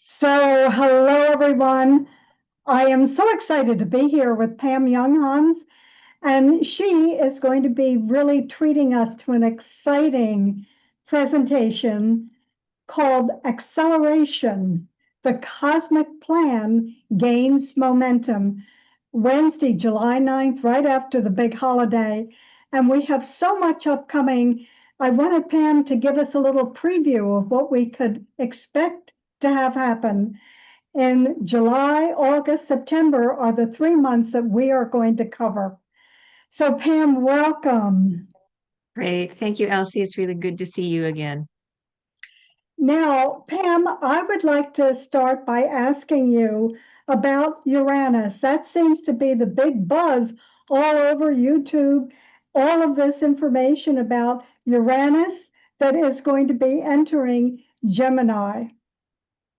So, hello everyone. I am so excited to be here with Pam Younghans, and she is going to be really treating us to an exciting presentation called Acceleration. The Cosmic Plan Gains Momentum, Wednesday, July 9th, right after the big holiday. And we have so much upcoming. I wanted Pam to give us a little preview of what we could expect to have happen. In July, August, September are the 3 months that we are going to cover. So, Pam, welcome. Great. Thank you, Elsie. It's really good to see you again. Now, Pam, I would like to start by asking you about Uranus. That seems to be the big buzz all over YouTube. All of this information about Uranus that is going to be entering Gemini.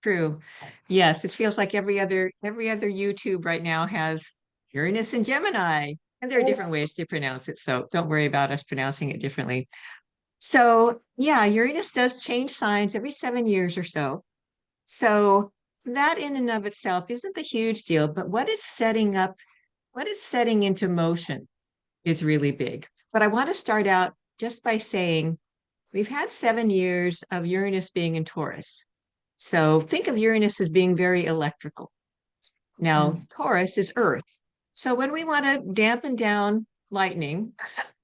True. Yes, it feels like every other YouTube right now has Uranus and Gemini. And there are different ways to pronounce it, so don't worry about us pronouncing it differently. So, yeah, Uranus does change signs every 7 years or so. So, that in and of itself isn't the huge deal, but what it's setting up, what it's setting into motion is really big. But I want to start out just by saying we've had 7 years of Uranus being in Taurus. So think of Uranus as being very electrical. Now, Taurus is Earth. So when we want to dampen down lightning,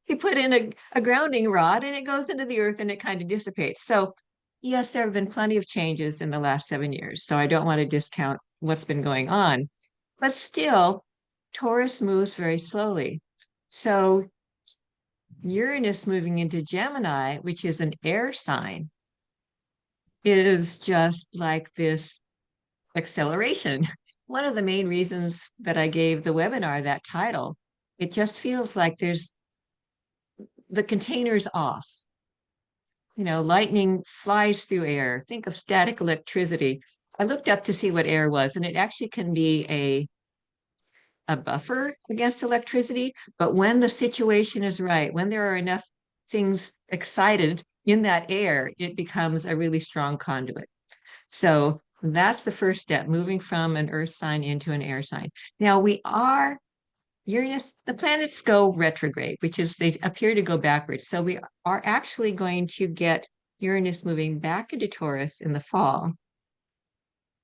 we put in a grounding rod and it goes into the earth and it kind of dissipates. So, yes, there have been plenty of changes in the last 7 years. So I don't want to discount what's been going on. But still, Taurus moves very slowly. So Uranus moving into Gemini, which is an air sign, is just like this acceleration. One of the main reasons that I gave the webinar that title, it just feels like the container's off. You know, lightning flies through air. Think of static electricity. I looked up to see what air was, and it actually can be a buffer against electricity. But when the situation is right, when there are enough things excited in that air, it becomes a really strong conduit. So that's the first step, moving from an earth sign into an air sign. Now Uranus, the planets go retrograde, which is they appear to go backwards. So we are actually going to get Uranus moving back into Taurus in the fall.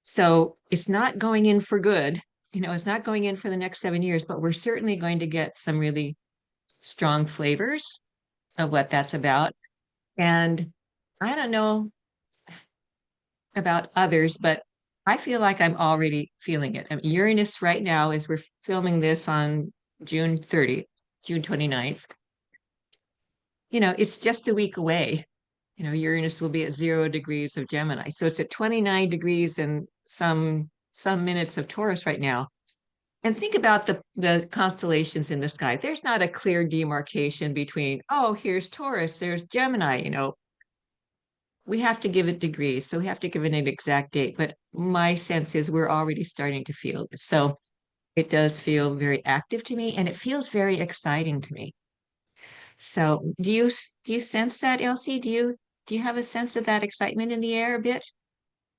So it's not going in for good. It's not going in for the next 7 years, but we're certainly going to get some really strong flavors of what that's about. And I don't know about others, but I feel like I'm already feeling it. I mean, Uranus right now, as we're filming this on June 30th, June 29th, it's just a week away. Uranus will be at 0 degrees of Gemini. So it's at 29 degrees and some minutes of Taurus right now. And think about the constellations in the sky. There's not a clear demarcation between, oh, here's Taurus, there's Gemini, we have to give it degrees. So we have to give it an exact date. But my sense is we're already starting to feel it. So it does feel very active to me and it feels very exciting to me. So do you sense that, Elsie? Do you have a sense of that excitement in the air a bit?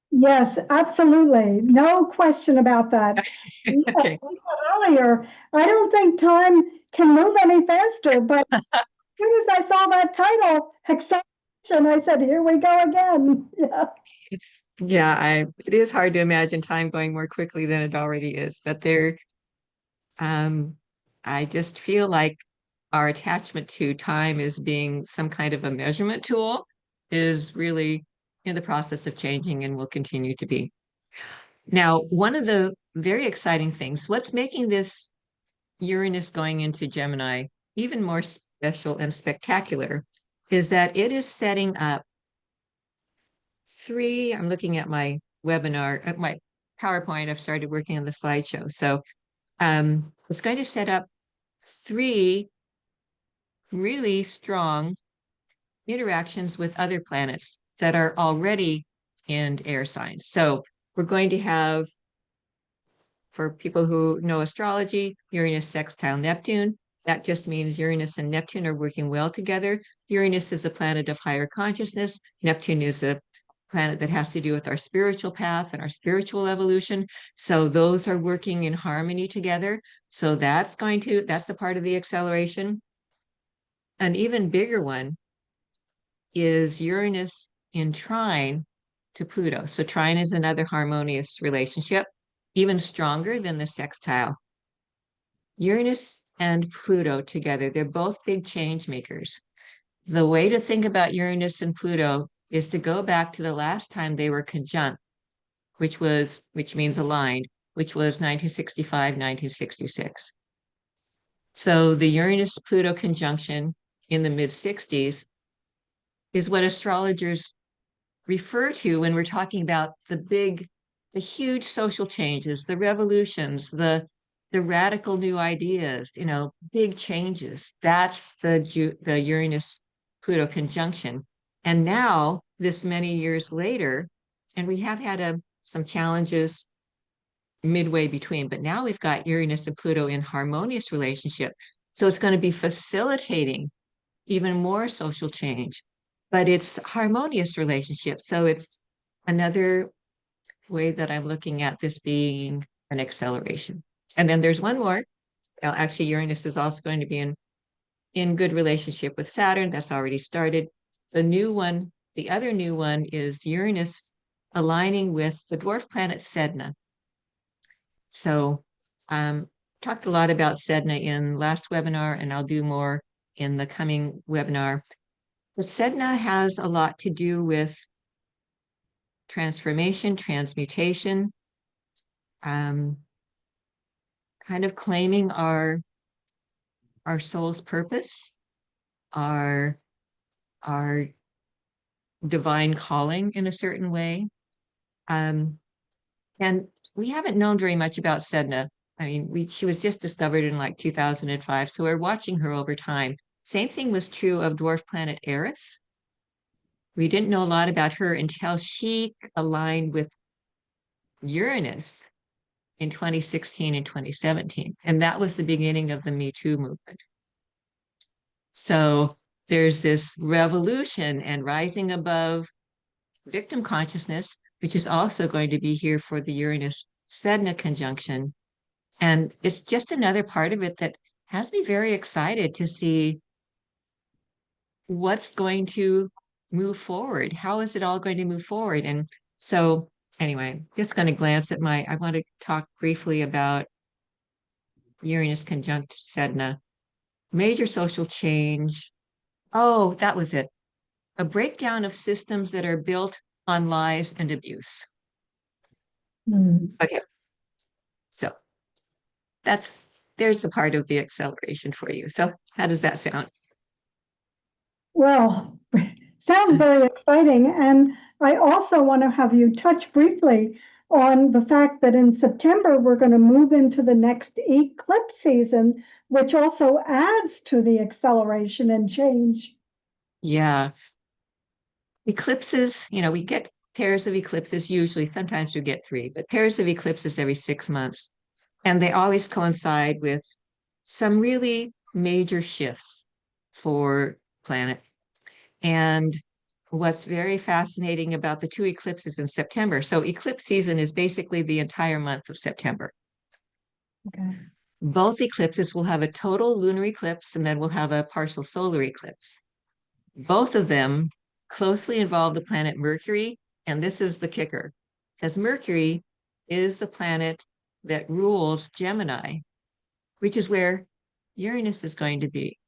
Yes, absolutely. No question about that. As Okay. we said earlier, I don't think time can move any faster, but as soon as I saw that title, acceleration, I said, here we go again. Yeah. It is hard to imagine time going more quickly than it already is, but um, I just feel like our attachment to time as being some kind of a measurement tool is really in the process of changing and will continue to be. Now, one of the very exciting things, what's making this Uranus going into Gemini even more special and spectacular is that it is setting up I'm looking at my webinar, at my PowerPoint. I've started working on the slideshow. So it's going to set up three really strong interactions with other planets that are already in air signs. So we're going to have, for people who know astrology, Uranus sextile Neptune. That just means Uranus and Neptune are working well together. Uranus is a planet of higher consciousness. Neptune is a planet that has to do with our spiritual path and our spiritual evolution. So those are working in harmony together. So that's a part of the acceleration. An even bigger one is Uranus in trine to Pluto. So trine is another harmonious relationship, even stronger than the sextile. Uranus and Pluto together, they're both big change makers. The way to think about Uranus and Pluto is to go back to the last time they were conjunct, which means aligned, which was 1965, 1966. So the Uranus-Pluto conjunction in the mid-60s is what astrologers refer to when we're talking about the huge social changes, the revolutions, the radical new ideas, big changes. That's the Uranus-Pluto conjunction. And now, this many years later, and we have had some challenges midway between, but now we've got Uranus and Pluto in harmonious relationship. So it's going to be facilitating even more social change, but it's harmonious relationship. So it's another way that I'm looking at this being an acceleration. And then there's one more. Well, actually, Uranus is also going to be in good relationship with Saturn. That's already started. The other new one is Uranus aligning with the dwarf planet Sedna. So talked a lot about Sedna in last webinar, and I'll do more in the coming webinar. But Sedna has a lot to do with transformation, transmutation, kind of claiming our soul's purpose, our divine calling in a certain way. And we haven't known very much about Sedna. I mean, she was just discovered in like 2005, so we're watching her over time. Same thing was true of dwarf planet Eris. We didn't know a lot about her until she aligned with Uranus in 2016 and 2017. And that was the beginning of the Me Too movement. So there's this revolution and rising above victim consciousness, which is also going to be here for the Uranus-Sedna conjunction. And it's just another part of it that has me very excited to see what's going to move forward. How is it all going to move forward? And so anyway, just going to glance at I want to talk briefly about Uranus conjunct Sedna. Major social change. Oh, that was it. A breakdown of systems that are built on lies and abuse. Okay. So there's a part of the acceleration for you. So how does that sound? Well, sounds very exciting. And I also want to have you touch briefly on the fact that in September, we're going to move into the next eclipse season, which also adds to the acceleration and change. Yeah. Eclipses, we get pairs of eclipses usually. Sometimes we get 3, but pairs of eclipses every 6 months. And they always coincide with some really major shifts for planet. And what's very fascinating about the 2 eclipses in September, so eclipse season is basically the entire month of September. Okay. Both eclipses will have a total lunar eclipse, and then we'll have a partial solar eclipse. Both of them closely involve the planet Mercury, and this is the kicker, because Mercury is the planet that rules Gemini, which is where Uranus is going to be.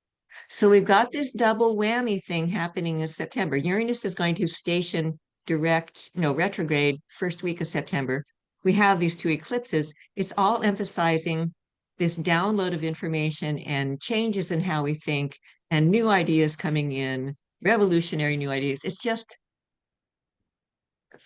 So we've got this double whammy thing happening in September. Uranus is going to station retrograde first week of September. We have these 2 eclipses. It's all emphasizing this download of information and changes in how we think and new ideas coming in, revolutionary new ideas. It's just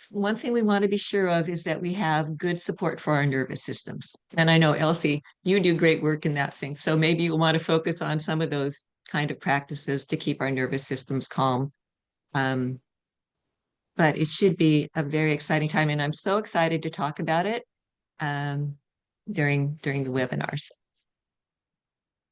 one thing we want to be sure of is that we have good support for our nervous systems. And I know, Elsie, you do great work in that thing. So maybe you'll want to focus on some of those kind of practices to keep our nervous systems calm. But it should be a very exciting time. And I'm so excited to talk about it during the webinars.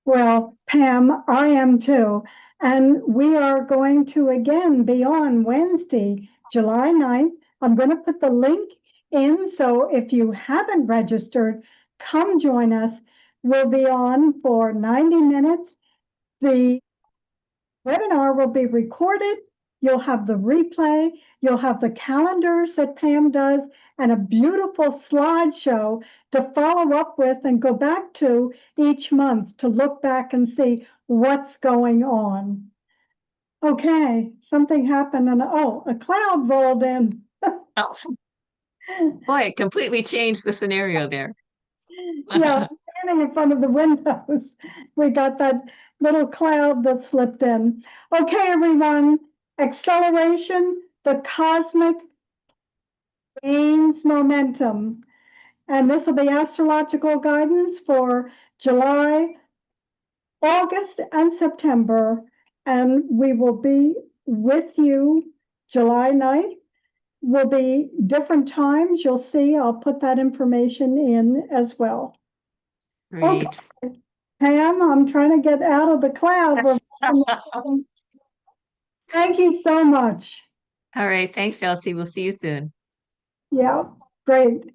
Well, Pam, I am too. And we are going to again be on Wednesday, July 9th. I'm going to put the link in. So if you haven't registered, come join us. We'll be on for 90 minutes. The webinar will be recorded. You'll have the replay. You'll have the calendars that Pam does and a beautiful slideshow to follow up with and go back to each month to look back and see what's going on. Okay, something happened and oh, a cloud rolled in. Oh, boy, it completely changed the scenario there. Yeah, standing in front of the windows. We got that little cloud that slipped in. Okay, everyone, acceleration, the cosmic gains momentum. And this will be astrological guidance for July, August, and September. And we will be with you July 9th. Will be different times. You'll see, I'll put that information in as well. Okay, Great. Pam, I'm trying to get out of the cloud. Thank you so much. All right. Thanks, Elsie. We'll see you soon. Yeah, great.